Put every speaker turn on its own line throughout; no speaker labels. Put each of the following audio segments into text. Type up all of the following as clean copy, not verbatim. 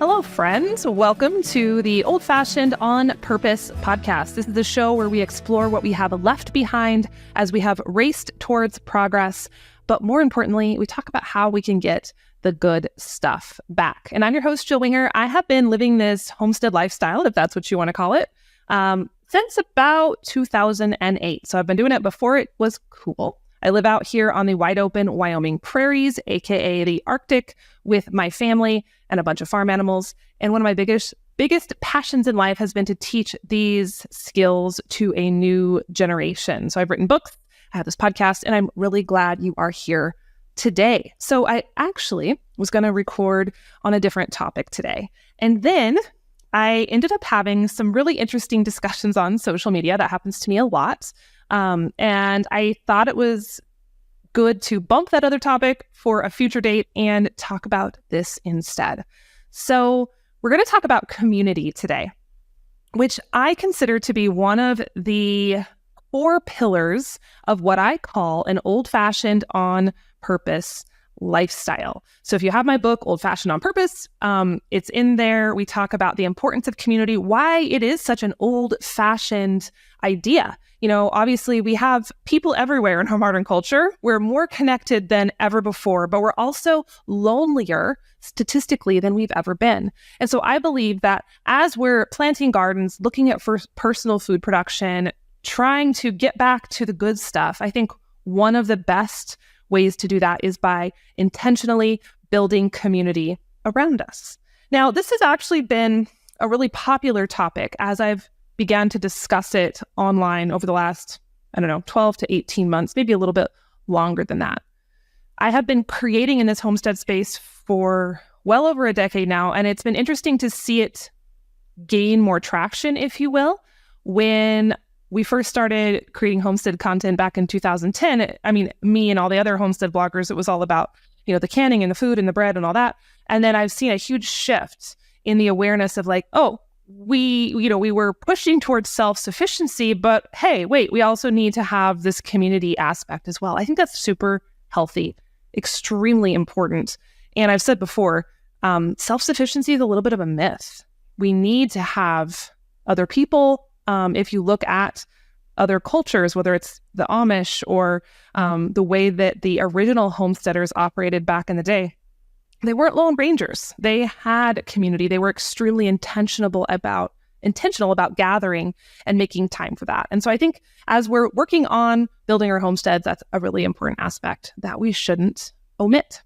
Hello, friends. Welcome to the Old Fashioned on Purpose podcast. This is the show where we explore what we have left behind as we have raced towards progress. But more importantly, we talk about how we can get the good stuff back. And I'm your host, Jill Winger. I have been living this homestead lifestyle, if that's what you want to call it, since about 2008. So I've been doing it before it was cool. I live out here on the wide open Wyoming prairies, aka the Arctic, with my family and a bunch of farm animals. And one of my biggest passions in life has been to teach these skills to a new generation. So I've written books, I have this podcast, and I'm really glad you are here today. So I actually was going to record on a different topic today. And then I ended up having some really interesting discussions on social media. That happens to me a lot. And I thought it was good to bump that other topic for a future date and talk about this instead. So we're going to talk about community today, which I consider to be one of the core pillars of what I call an old-fashioned on purpose lifestyle. So if you have my book, Old Fashioned on Purpose, it's in there. We talk about the importance of community, why it is such an old-fashioned idea. You know, obviously we have people everywhere in our modern culture. We're more connected than ever before, but we're also lonelier statistically than we've ever been. And so I believe that as we're planting gardens, looking at personal food production, trying to get back to the good stuff, I think one of the best ways to do that is by intentionally building community around us. Now, this has actually been a really popular topic as I've began to discuss it online over the last, 12 to 18 months, maybe a little bit longer than that. I have been creating in this homestead space for well over a decade now, and it's been interesting to see it gain more traction, if you will. When we first started creating homestead content back in 2010, me and all the other homestead bloggers, it was all about, the canning and the food and the bread and all that. And then I've seen a huge shift in the awareness of we were pushing towards self-sufficiency, but hey, wait, we also need to have this community aspect as well. I think that's super healthy, extremely important. And I've said before, self-sufficiency is a little bit of a myth. We need to have other people. If you look at other cultures, whether it's the Amish or the way that the original homesteaders operated back in the day, they weren't lone rangers. They had community. They were extremely intentional about gathering and making time for that. And so I think as we're working on building our homesteads, that's a really important aspect that we shouldn't omit.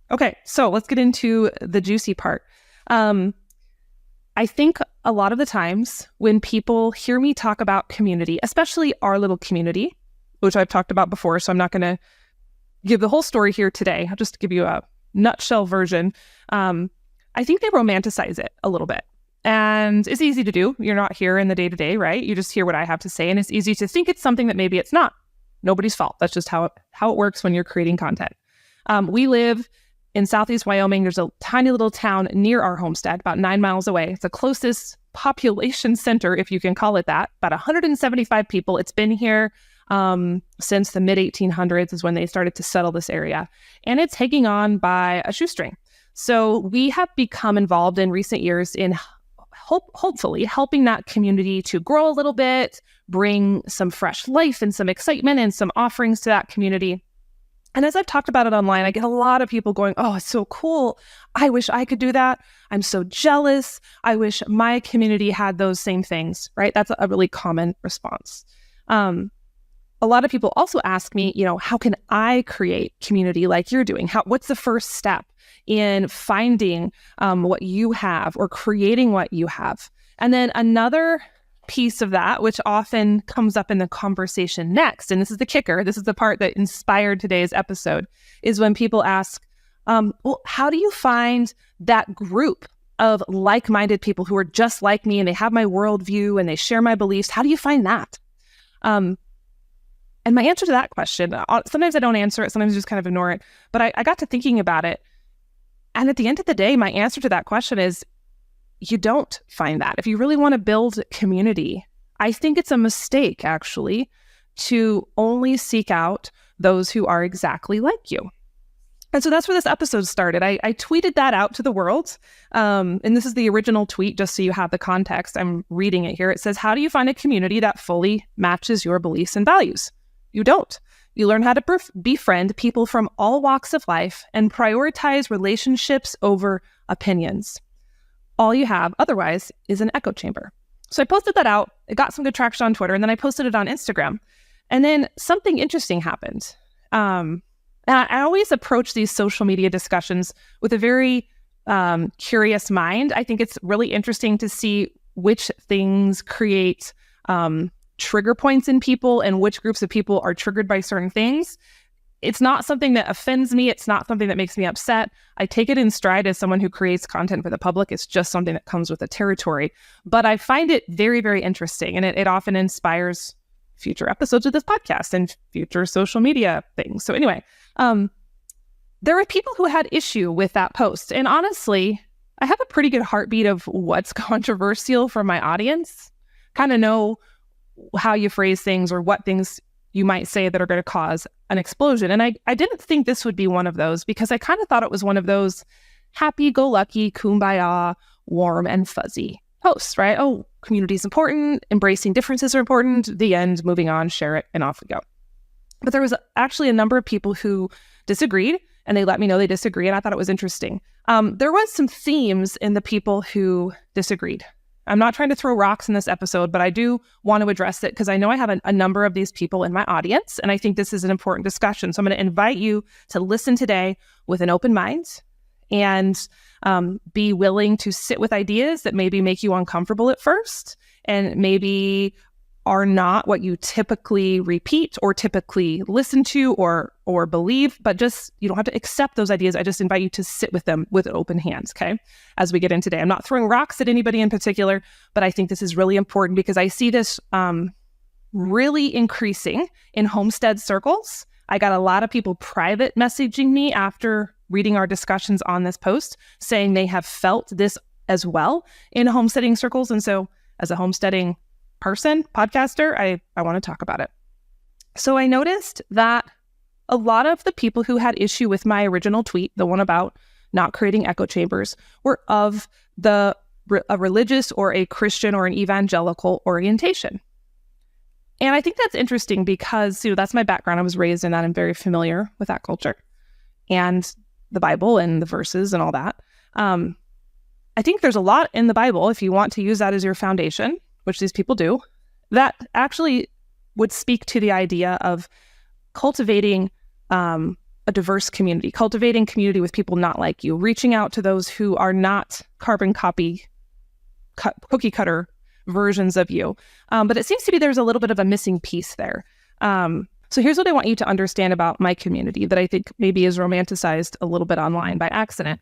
Okay, so let's get into the juicy part. I think a lot of the times when people hear me talk about community, especially our little community, which I've talked about before, so I'm not going to give the whole story here today. I'll just give you a nutshell version. I think they romanticize it a little bit. And it's easy to do. You're not here in the day-to-day, right? You just hear what I have to say, and it's easy to think it's something that maybe it's not. Nobody's fault. That's just how it works when you're creating content. We live in Southeast Wyoming. There's a tiny little town near our homestead, about 9 miles away. It's the closest population center, if you can call it that, about 175 people. It's been here since the mid-1800s is when they started to settle this area. And it's hanging on by a shoestring. So we have become involved in recent years in hopefully helping that community to grow a little bit, bring some fresh life and some excitement and some offerings to that community. And as I've talked about it online, I get a lot of people going, oh, it's so cool. I wish I could do that. I'm so jealous. I wish my community had those same things, right? That's a really common response. A lot of people also ask me, how can I create community like you're doing? What's the first step in finding what you have or creating what you have? And then another piece of that, which often comes up in the conversation next, and this is the kicker, this is the part that inspired today's episode, is when people ask, well, how do you find that group of like-minded people who are just like me and they have my worldview and they share my beliefs? How do you find that? And my answer to that question, sometimes I don't answer it, sometimes I just kind of ignore it, but I got to thinking about it. And at the end of the day, my answer to that question is, you don't find that. If you really want to build community, I think it's a mistake, actually, to only seek out those who are exactly like you. And so that's where this episode started. I tweeted that out to the world. And this is the original tweet, just so you have the context. I'm reading it here. It says, how do you find a community that fully matches your beliefs and values? You don't. You learn how to befriend people from all walks of life and prioritize relationships over opinions. All you have otherwise is an echo chamber. So I posted that out. It got some good traction on Twitter, and then I posted it on Instagram. And then something interesting happened. And I always approach these social media discussions with a very curious mind. I think it's really interesting to see which things create trigger points in people and which groups of people are triggered by certain things. It's not something that offends me. It's not something that makes me upset. I take it in stride as someone who creates content for the public. It's just something that comes with the territory. But I find it very, very interesting. And it often inspires future episodes of this podcast and future social media things. So anyway, there were people who had issue with that post. And honestly, I have a pretty good heartbeat of what's controversial for my audience. Kind of know how you phrase things or what things you might say that are going to cause an explosion. And I didn't think this would be one of those because I kind of thought it was one of those happy-go-lucky, kumbaya, warm and fuzzy posts, right? Oh, community is important, embracing differences are important, the end, moving on, share it, and off we go. But there was actually a number of people who disagreed, and they let me know they disagree, and I thought it was interesting. There was some themes in the people who disagreed. I'm not trying to throw rocks in this episode, but I do want to address it because I know I have a number of these people in my audience, and I think this is an important discussion. So I'm going to invite you to listen today with an open mind and be willing to sit with ideas that maybe make you uncomfortable at first and maybe are not what you typically repeat or typically listen to or believe, but just, you don't have to accept those ideas. I just invite you to sit with them with open hands, okay? As we get in today. I'm not throwing rocks at anybody in particular, but I think this is really important because I see this really increasing in homestead circles. I got a lot of people private messaging me after reading our discussions on this post, saying they have felt this as well in homesteading circles. And so as a homesteading person, podcaster, I want to talk about it. So I noticed that a lot of the people who had issue with my original tweet, the one about not creating echo chambers, were of a religious or a Christian or an evangelical orientation. And I think that's interesting because, that's my background. I was raised in that. I'm very familiar with that culture and the Bible and the verses and all that. I think there's a lot in the Bible, if you want to use that as your foundation, which these people do, that actually would speak to the idea of cultivating a diverse community, cultivating community with people not like you, reaching out to those who are not carbon cookie cutter versions of you. But it seems to be there's a little bit of a missing piece there. So here's what I want you to understand about my community that I think maybe is romanticized a little bit online by accident.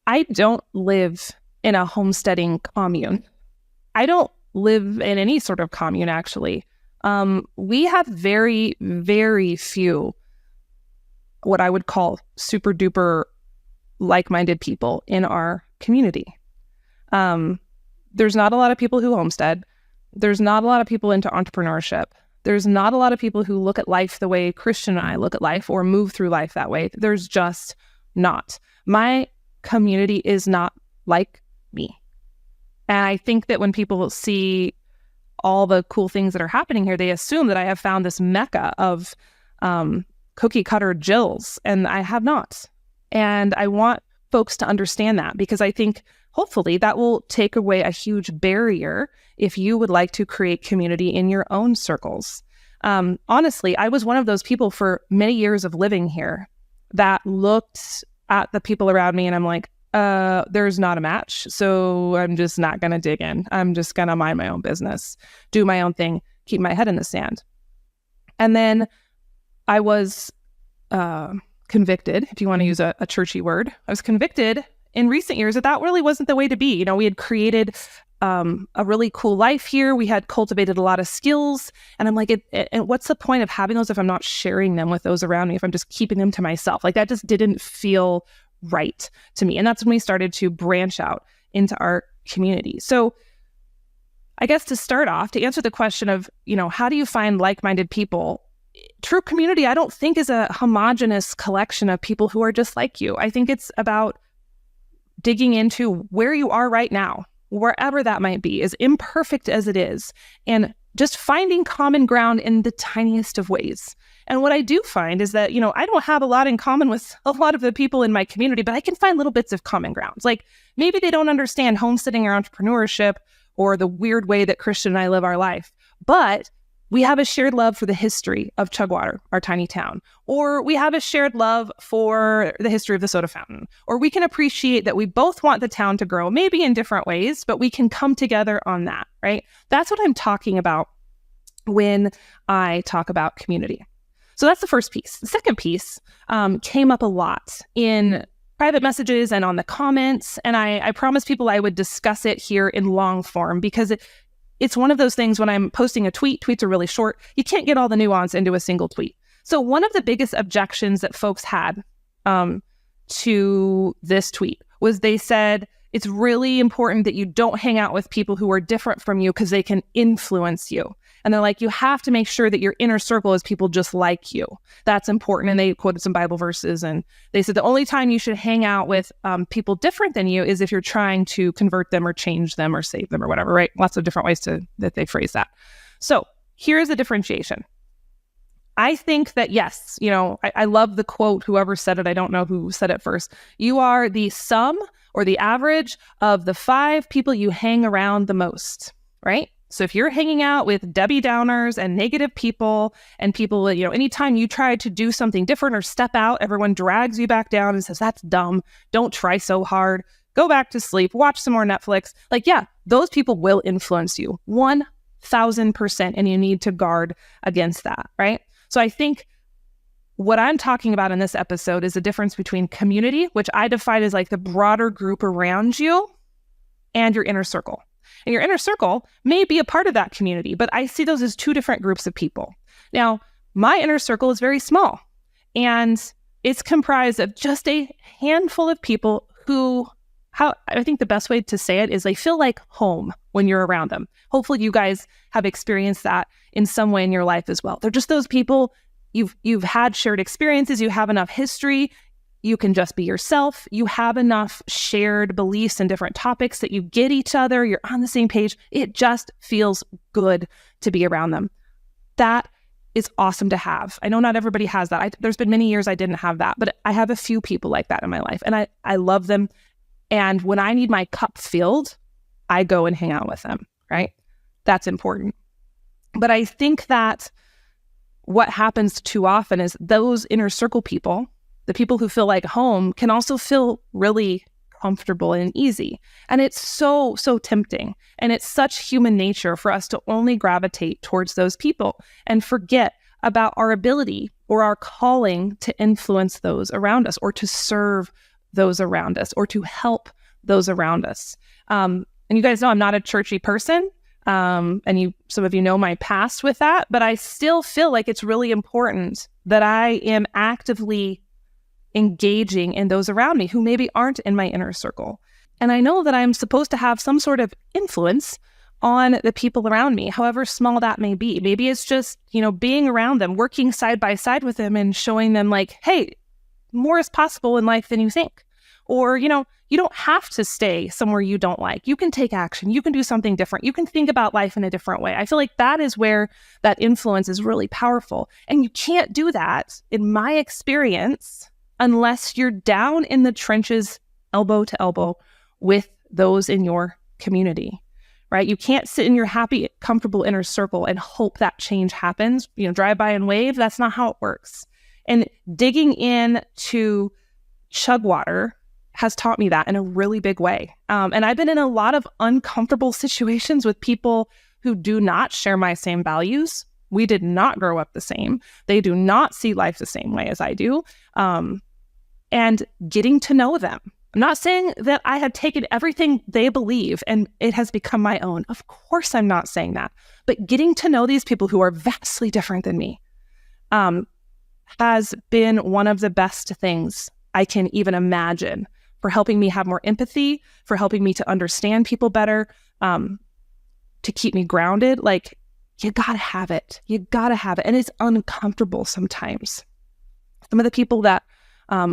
I don't live in a homesteading commune. I don't live in any sort of commune, actually. We have very, very few what I would call super duper like-minded people in our community. There's not a lot of people who homestead. There's not a lot of people into entrepreneurship. There's not a lot of people who look at life the way Christian and I look at life or move through life that way. There's just not. My community is not like me. And I think that when people see all the cool things that are happening here, they assume that I have found this mecca of cookie cutter Jills, and I have not. And I want folks to understand that because I think hopefully that will take away a huge barrier if you would like to create community in your own circles. Honestly, I was one of those people for many years of living here that looked at the people around me and I'm like, there's not a match. So I'm just not going to dig in. I'm just going to mind my own business, do my own thing, keep my head in the sand. And then I was convicted, if you want to use a churchy word. I was convicted in recent years that really wasn't the way to be. We had created a really cool life here. We had cultivated a lot of skills. And I'm like, and what's the point of having those if I'm not sharing them with those around me, if I'm just keeping them to myself? Like that just didn't feel right to me. And that's when we started to branch out into our community. So I guess to start off, to answer the question of, how do you find like-minded people? true community, I don't think, is a homogenous collection of people who are just like you. I think it's about digging into where you are right now, wherever that might be, as imperfect as it is, and just finding common ground in the tiniest of ways. And what I do find is that, I don't have a lot in common with a lot of the people in my community, but I can find little bits of common grounds. Like maybe they don't understand homesteading or entrepreneurship or the weird way that Christian and I live our life, but we have a shared love for the history of Chugwater, our tiny town, or we have a shared love for the history of the soda fountain, or we can appreciate that we both want the town to grow, maybe in different ways, but we can come together on that, right? That's what I'm talking about when I talk about community. So that's the first piece. The second piece came up a lot in private messages and on the comments, and I promised people I would discuss it here in long form because it's one of those things when I'm posting a tweet, tweets are really short, you can't get all the nuance into a single tweet. So one of the biggest objections that folks had to this tweet was they said, it's really important that you don't hang out with people who are different from you because they can influence you. And they're like, you have to make sure that your inner circle is people just like you. That's important. And they quoted some Bible verses. And they said the only time you should hang out with people different than you is if you're trying to convert them or change them or save them or whatever, right? Lots of different ways that they phrase that. So here's the differentiation. I think that, yes, I love the quote, whoever said it, I don't know who said it first. You are the sum or the average of the 5 people you hang around the most, right? So if you're hanging out with Debbie Downers and negative people and people, anytime you try to do something different or step out, everyone drags you back down and says, that's dumb. Don't try so hard. Go back to sleep. Watch some more Netflix. Those people will influence you 1,000%. And you need to guard against that, right? So I think what I'm talking about in this episode is the difference between community, which I define as like the broader group around you, and your inner circle. And your inner circle may be a part of that community, but I see those as 2 different groups of people. Now, my inner circle is very small, and it's comprised of just a handful of people who, I think the best way to say it is they feel like home when you're around them. Hopefully you guys have experienced that in some way in your life as well. They're just those people, you've had shared experiences, you have enough history, you can just be yourself. You have enough shared beliefs and different topics that you get each other. You're on the same page. It just feels good to be around them. That is awesome to have. I know not everybody has that. There's been many years I didn't have that, but I have a few people like that in my life, and I love them. And when I need my cup filled, I go and hang out with them, right? That's important. But I think that what happens too often is those inner circle people, the people who feel like home, can also feel really comfortable and easy. And it's so tempting. And it's such human nature for us to only gravitate towards those people and forget about our ability or our calling to influence those around us, or to serve those around us, or to help those around us. And you guys know I'm not a churchy person. And some of you know my past with that, but I still feel like it's really important that I am actively engaging in those around me who maybe aren't in my inner circle. And I know that I'm supposed to have some sort of influence on the people around me, however small that may be. Maybe it's just, being around them, working side by side with them and showing them like, hey, more is possible in life than you think. Or, you don't have to stay somewhere you don't like. You can take action. You can do something different. You can think about life in a different way. I feel like that is where that influence is really powerful. And you can't do that, in my experience, unless you're down in the trenches, elbow to elbow, with those in your community, right? You can't sit in your happy, comfortable inner circle and hope that change happens, drive by and wave. That's not how it works. And digging in to Chugwater has taught me that in a really big way. And I've been in a lot of uncomfortable situations with people who do not share my same values. We did not grow up the same. They do not see life the same way as I do. And getting to know them. I'm not saying that I have taken everything they believe and it has become my own. Of course, I'm not saying that. But getting to know these people who are vastly different than me has been one of the best things I can even imagine for helping me have more empathy, for helping me to understand people better, to keep me grounded. Like, you gotta have it. You gotta have it. And it's uncomfortable sometimes. Some of the people that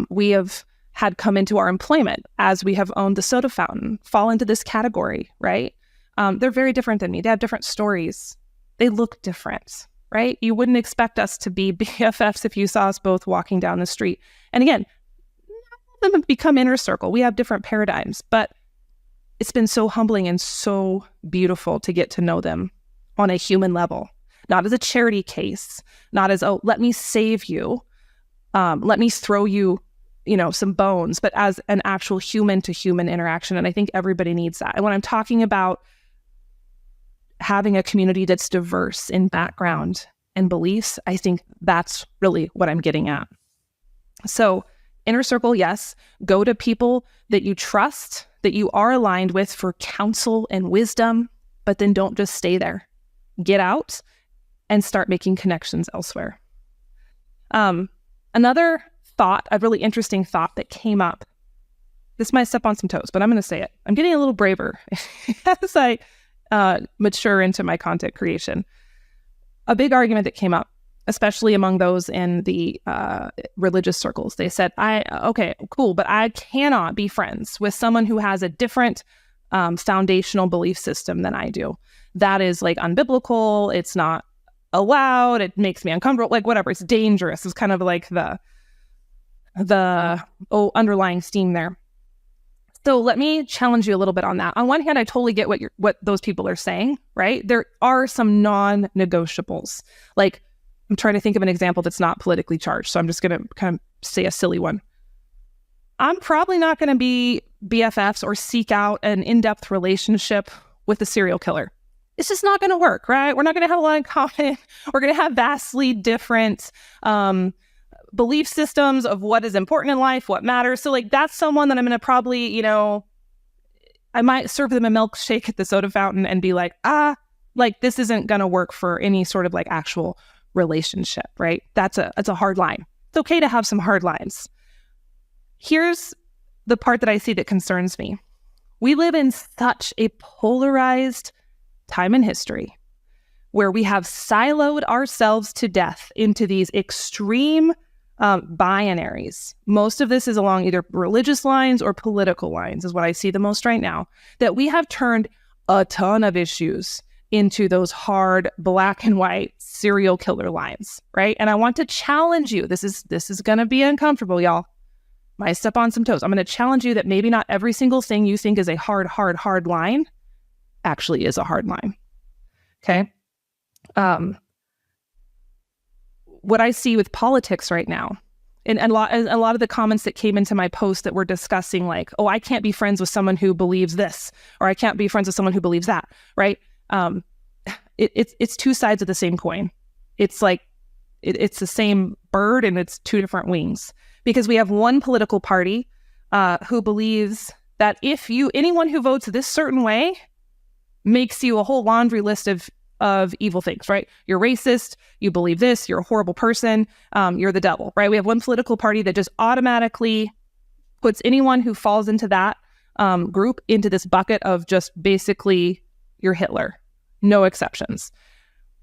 we have had come into our employment as we have owned the soda fountain fall into this category, right? They're very different than me. They have different stories. They look different, right? You wouldn't expect us to be BFFs if you saw us both walking down the street. And again, none of them have become inner circle. We have different paradigms, but it's been so humbling and so beautiful to get to know them on a human level, not as a charity case, not as, oh, let me save you, let me throw you, some bones, but as an actual human to human interaction. And I think everybody needs that. And when I'm talking about having a community that's diverse in background and beliefs, I think that's really what I'm getting at. So inner circle, yes, go to people that you trust, that you are aligned with for counsel and wisdom, but then don't just stay there. Get out and start making connections elsewhere. Another thought, a really interesting thought that came up, this might step on some toes, but I'm going to say it. I'm getting a little braver as I mature into my content creation. A big argument that came up, especially among those in the religious circles, they said, okay, cool, but I cannot be friends with someone who has a different foundational belief system than I do. That is like unbiblical. It's not allowed. It makes me uncomfortable. Like whatever. It's dangerous. It's kind of like the underlying theme there. So let me challenge you a little bit on that. On one hand, I totally get what those people are saying, right? There are some non-negotiables. Like I'm trying to think of an example that's not politically charged. So I'm just going to kind of say a silly one. I'm probably not going to be BFFs or seek out an in-depth relationship with a serial killer. It's just not going to work, right? We're not going to have a lot in common. We're going to have vastly different belief systems of what is important in life, what matters. So like that's someone that I'm going to probably, I might serve them a milkshake at the soda fountain and be like, this isn't going to work for any sort of like actual relationship, right? That's a hard line. It's okay to have some hard lines. Here's the part that I see that concerns me. We live in such a polarized time in history where we have siloed ourselves to death into these extreme binaries. Most of this is along either religious lines or political lines is what I see the most right now, that we have turned a ton of issues into those hard black and white serial killer lines, right? And I want to challenge you. This is going to be uncomfortable, y'all. Might step on some toes. I'm going to challenge you that maybe not every single thing you think is a hard line actually is a hard line. Okay? What I see with politics right now, and a lot of the comments that came into my post that were discussing like, oh, I can't be friends with someone who believes this, or I can't be friends with someone who believes that, right? It's two sides of the same coin. It's like, it's the same bird and it's two different wings. Because we have one political party who believes that anyone who votes this certain way makes you a whole laundry list of evil things, right? You're racist, you believe this, you're a horrible person, you're the devil, right? We have one political party that just automatically puts anyone who falls into that group into this bucket of just basically you're Hitler, no exceptions.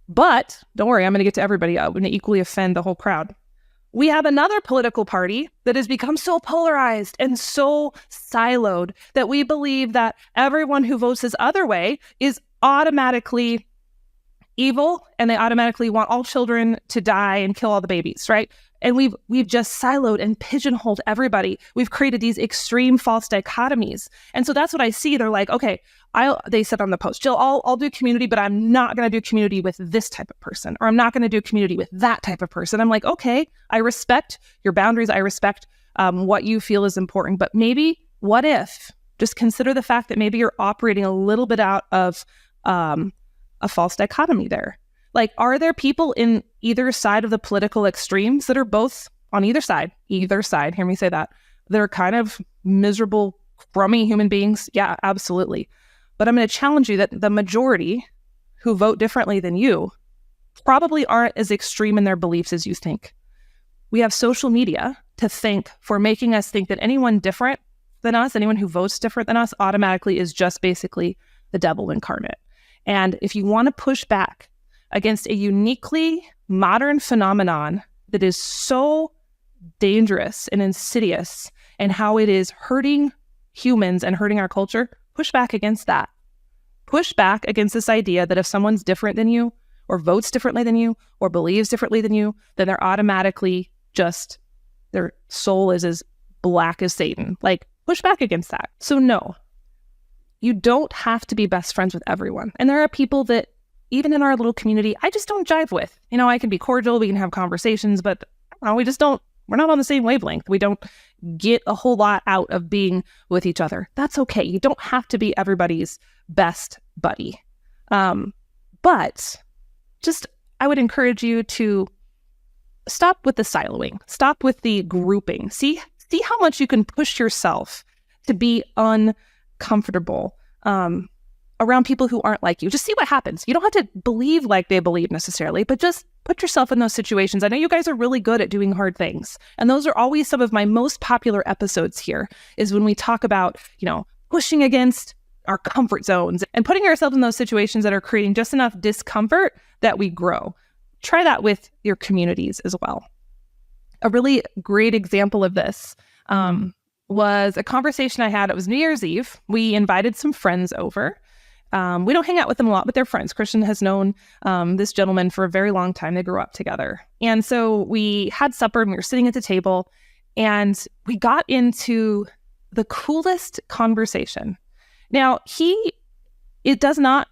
But don't worry, I'm going to get to everybody. I'm going to equally offend the whole crowd. We have another political party that has become so polarized and so siloed that we believe that everyone who votes this other way is automatically evil and they automatically want all children to die and kill all the babies, right? And we've just siloed and pigeonholed everybody. We've created these extreme false dichotomies. And so that's what I see. They're like, okay, they said on the post, Jill, I'll do community, but I'm not going to do community with this type of person, or I'm not going to do community with that type of person. I'm like, okay, I respect your boundaries. I respect what you feel is important, but maybe what if, just consider the fact that maybe you're operating a little bit out of a false dichotomy there. Like, are there people in either side of the political extremes that are both on either side, hear me say that, they're kind of miserable, crummy human beings? Yeah, absolutely. But I'm going to challenge you that the majority who vote differently than you probably aren't as extreme in their beliefs as you think. We have social media to thank for making us think that anyone different than us, anyone who votes different than us, automatically is just basically the devil incarnate. And if you want to push back against a uniquely modern phenomenon that is so dangerous and insidious and how it is hurting humans and hurting our culture, push back against that. Push back against this idea that if someone's different than you or votes differently than you or believes differently than you, then they're automatically just, their soul is as black as Satan. Like, push back against that. So no, you don't have to be best friends with everyone. And there are people that even in our little community, I just don't jive with. I can be cordial, we can have conversations, but we're not on the same wavelength. We don't get a whole lot out of being with each other. That's okay. You don't have to be everybody's best buddy. But just, I would encourage you to stop with the siloing, stop with the grouping. See how much you can push yourself to be uncomfortable around people who aren't like you. Just see what happens. You don't have to believe like they believe necessarily, but just put yourself in those situations. I know you guys are really good at doing hard things. And those are always some of my most popular episodes here, is when we talk about, pushing against our comfort zones and putting ourselves in those situations that are creating just enough discomfort that we grow. Try that with your communities as well. A really great example of this was a conversation I had. It was New Year's Eve. We invited some friends over. We don't hang out with them a lot, but they're friends. Christian has known this gentleman for a very long time. They grew up together. And so we had supper and we were sitting at the table and we got into the coolest conversation. Now, it does not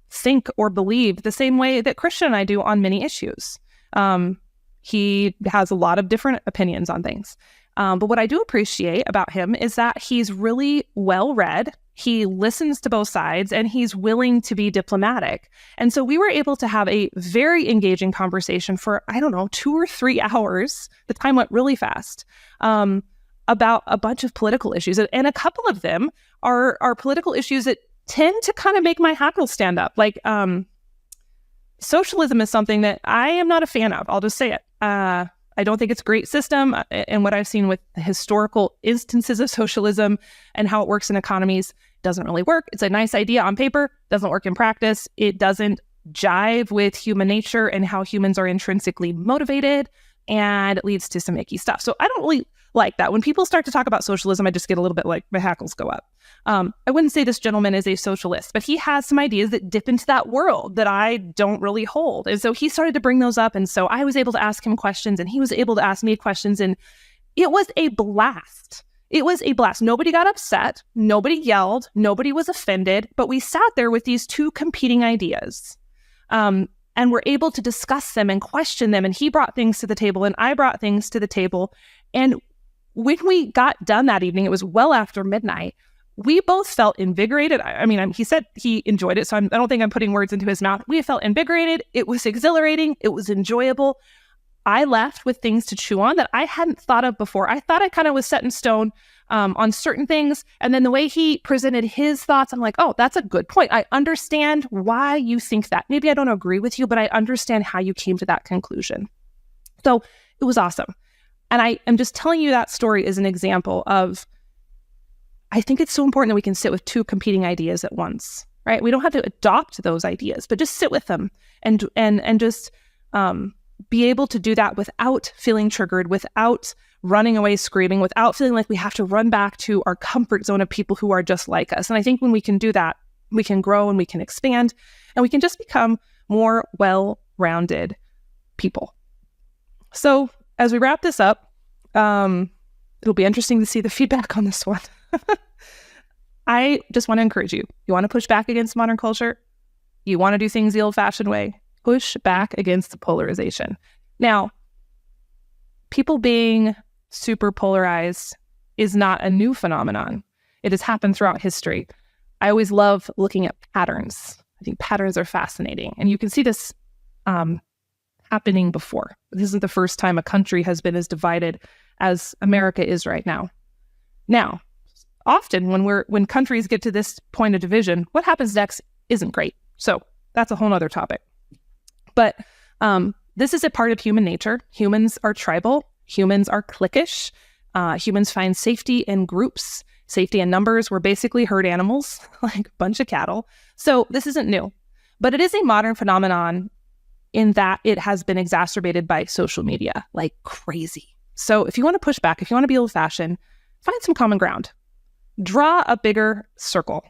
think or believe the same way that Christian and I do on many issues. He has a lot of different opinions on things. But what I do appreciate about him is that he's really well-read. He listens to both sides and he's willing to be diplomatic. And so we were able to have a very engaging conversation for, 2 or 3 hours. The time went really fast, about a bunch of political issues. And a couple of them are political issues that tend to kind of make my hackles stand up. Like, socialism is something that I am not a fan of. I'll just say it. I don't think it's a great system. And what I've seen with the historical instances of socialism and how it works in economies doesn't really work. It's a nice idea on paper, doesn't work in practice. It doesn't jive with human nature and how humans are intrinsically motivated, and it leads to some icky stuff. So I don't really like that. When people start to talk about socialism, I just get a little bit like my hackles go up. I wouldn't say this gentleman is a socialist, but he has some ideas that dip into that world that I don't really hold. And so he started to bring those up. And so I was able to ask him questions and he was able to ask me questions. And it was a blast. It was a blast. Nobody got upset. Nobody yelled. Nobody was offended. But we sat there with these two competing ideas. And were able to discuss them and question them. And he brought things to the table and I brought things to the table. And when we got done that evening, it was well after midnight. We both felt invigorated. He said he enjoyed it, so I don't think I'm putting words into his mouth. We felt invigorated. It was exhilarating. It was enjoyable. I left with things to chew on that I hadn't thought of before. I thought I kind of was set in stone on certain things. And then the way he presented his thoughts, I'm like, oh, that's a good point. I understand why you think that. Maybe I don't agree with you, but I understand how you came to that conclusion. So it was awesome. And I am just telling you that story as an example of, I think it's so important that we can sit with two competing ideas at once, right? We don't have to adopt those ideas, but just sit with them and just be able to do that without feeling triggered, without running away screaming, without feeling like we have to run back to our comfort zone of people who are just like us. And I think when we can do that, we can grow and we can expand and we can just become more well-rounded people. So as we wrap this up, it'll be interesting to see the feedback on this one. I just want to encourage you. You want to push back against modern culture? You want to do things the old-fashioned way? Push back against the polarization. Now, people being super polarized is not a new phenomenon. It has happened throughout history. I always love looking at patterns. I think patterns are fascinating. And you can see this happening before. This isn't the first time a country has been as divided as America is right now. Now, often when countries get to this point of division, what happens next isn't great. So that's a whole nother topic. But this is a part of human nature. Humans are tribal. Humans are cliquish. Humans find safety in groups, safety in numbers. We're basically herd animals, like a bunch of cattle. So this isn't new. But it is a modern phenomenon in that it has been exacerbated by social media like crazy. So if you want to push back, if you want to be old-fashioned, find some common ground. Draw a bigger circle.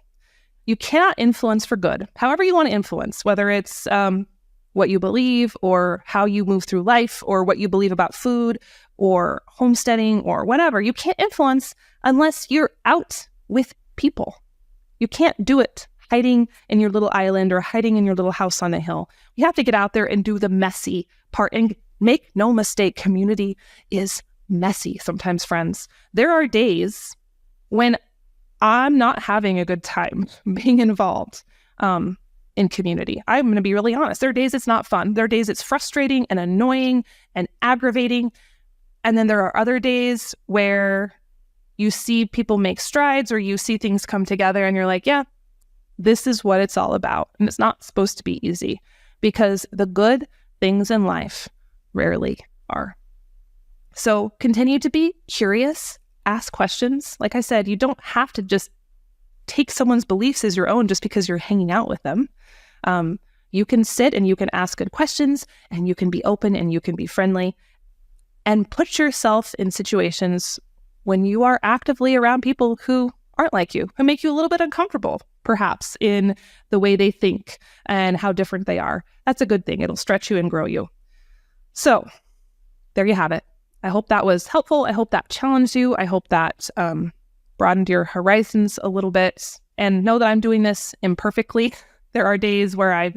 You cannot influence for good. However you want to influence, whether it's what you believe or how you move through life or what you believe about food or homesteading or whatever. You can't influence unless you're out with people. You can't do it hiding in your little island or hiding in your little house on the hill. You have to get out there and do the messy part. And make no mistake, community is messy sometimes, friends. There are days when I'm not having a good time being involved in community. I'm going to be really honest. There are days it's not fun. There are days it's frustrating and annoying and aggravating. And then there are other days where you see people make strides or you see things come together and you're like, yeah, this is what it's all about. And it's not supposed to be easy because the good things in life rarely are. So continue to be curious, ask questions. Like I said, you don't have to just take someone's beliefs as your own just because you're hanging out with them. You can sit and you can ask good questions and you can be open and you can be friendly and put yourself in situations when you are actively around people who aren't like you, who make you a little bit uncomfortable, perhaps, in the way they think and how different they are. That's a good thing. It'll stretch you and grow you. So there you have it. I hope that was helpful. I hope that challenged you. I hope that broadened your horizons a little bit. And know that I'm doing this imperfectly. There are days where I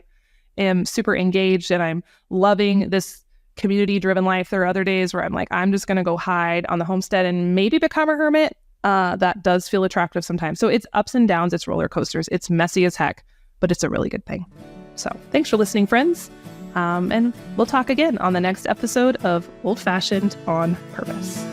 am super engaged and I'm loving this community-driven life. There are other days where I'm like, I'm just going to go hide on the homestead and maybe become a hermit. That does feel attractive sometimes. So it's ups and downs. It's roller coasters. It's messy as heck, but it's a really good thing. So thanks for listening, friends. And we'll talk again on the next episode of Old Fashioned on Purpose.